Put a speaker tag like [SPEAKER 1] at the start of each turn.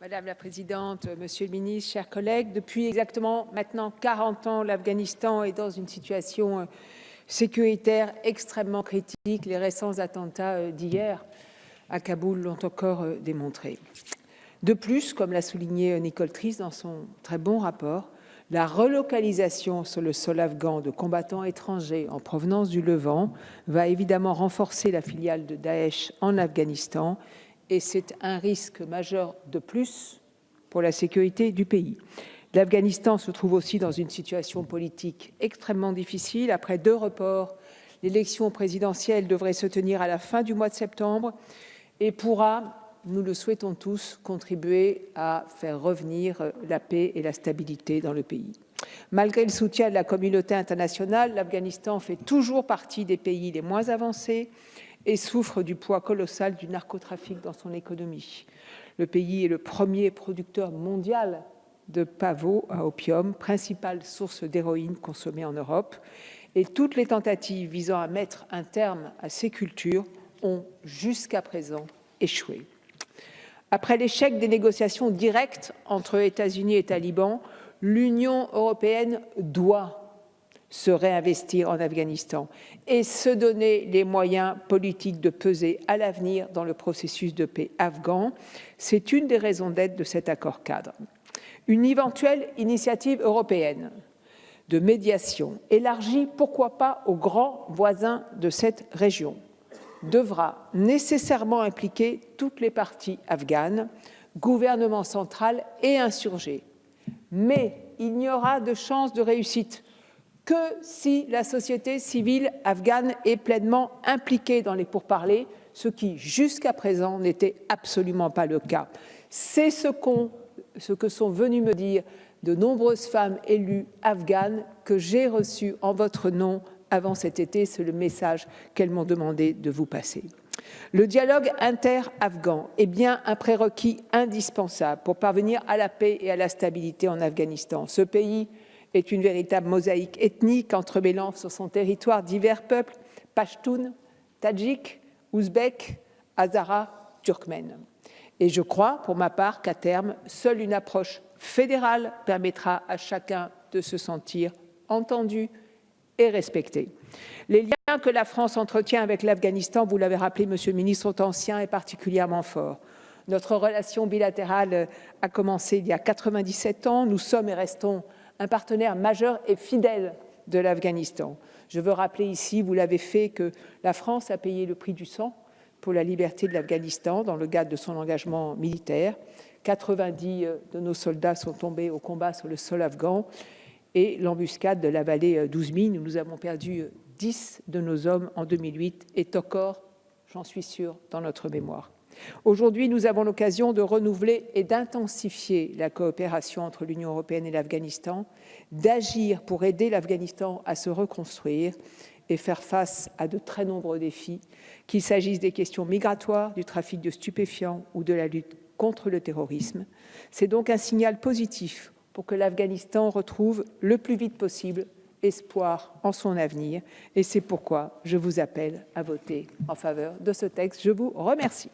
[SPEAKER 1] Madame la Présidente, Monsieur le Ministre, chers collègues, depuis exactement maintenant 40 ans, l'Afghanistan est dans une situation sécuritaire extrêmement critique. Les récents attentats d'hier à Kaboul l'ont encore démontré. De plus, comme l'a souligné Nicole Trist dans son très bon rapport, la relocalisation sur le sol afghan de combattants étrangers en provenance du Levant va évidemment renforcer la filiale de Daesh en Afghanistan et c'est un risque majeur de plus pour la sécurité du pays. L'Afghanistan se trouve aussi dans une situation politique extrêmement difficile. Après 2 reports, l'élection présidentielle devrait se tenir à la fin du mois de septembre et pourra, nous le souhaitons tous, contribuer à faire revenir la paix et la stabilité dans le pays. Malgré le soutien de la communauté internationale, l'Afghanistan fait toujours partie des pays les moins avancés et souffre du poids colossal du narcotrafic dans son économie. Le pays est le premier producteur mondial de pavot à opium, principale source d'héroïne consommée en Europe. Et toutes les tentatives visant à mettre un terme à ces cultures ont jusqu'à présent échoué. Après l'échec des négociations directes entre États-Unis et talibans, l'Union européenne doit se réinvestir en Afghanistan et se donner les moyens politiques de peser à l'avenir dans le processus de paix afghan. C'est une des raisons d'être de cet accord cadre. Une éventuelle initiative européenne de médiation élargie, pourquoi pas aux grands voisins de cette région, devra nécessairement impliquer toutes les parties afghanes, gouvernement central et insurgés. Mais il n'y aura de chance de réussite que si la société civile afghane est pleinement impliquée dans les pourparlers, ce qui jusqu'à présent n'était absolument pas le cas. C'est ce que sont venues me dire de nombreuses femmes élues afghanes que j'ai reçues en votre nom avant cet été. C'est le message qu'elles m'ont demandé de vous passer. Le dialogue inter-afghan est bien un prérequis indispensable pour parvenir à la paix et à la stabilité en Afghanistan. Ce pays est une véritable mosaïque ethnique entremêlant sur son territoire divers peuples, Pashtuns, Tadjiks, Ouzbeks, Hazaras, Turkmènes. Et je crois, pour ma part, qu'à terme, seule une approche fédérale permettra à chacun de se sentir entendu et respecté. Les liens que la France entretient avec l'Afghanistan, vous l'avez rappelé, Monsieur le Ministre, sont anciens et particulièrement forts. Notre relation bilatérale a commencé il y a 97 ans. Nous sommes et restons un partenaire majeur et fidèle de l'Afghanistan. Je veux rappeler ici, vous l'avez fait, que la France a payé le prix du sang pour la liberté de l'Afghanistan dans le cadre de son engagement militaire. 90 de nos soldats sont tombés au combat sur le sol afghan et l'embuscade de la vallée d'Ouzmine, où nous avons perdu 10 de nos hommes en 2008, est encore, j'en suis sûre, dans notre mémoire. Aujourd'hui, nous avons l'occasion de renouveler et d'intensifier la coopération entre l'Union européenne et l'Afghanistan, d'agir pour aider l'Afghanistan à se reconstruire et faire face à de très nombreux défis, qu'il s'agisse des questions migratoires, du trafic de stupéfiants ou de la lutte contre le terrorisme. C'est donc un signal positif pour que l'Afghanistan retrouve le plus vite possible espoir en son avenir. Et c'est pourquoi je vous appelle à voter en faveur de ce texte. Je vous remercie.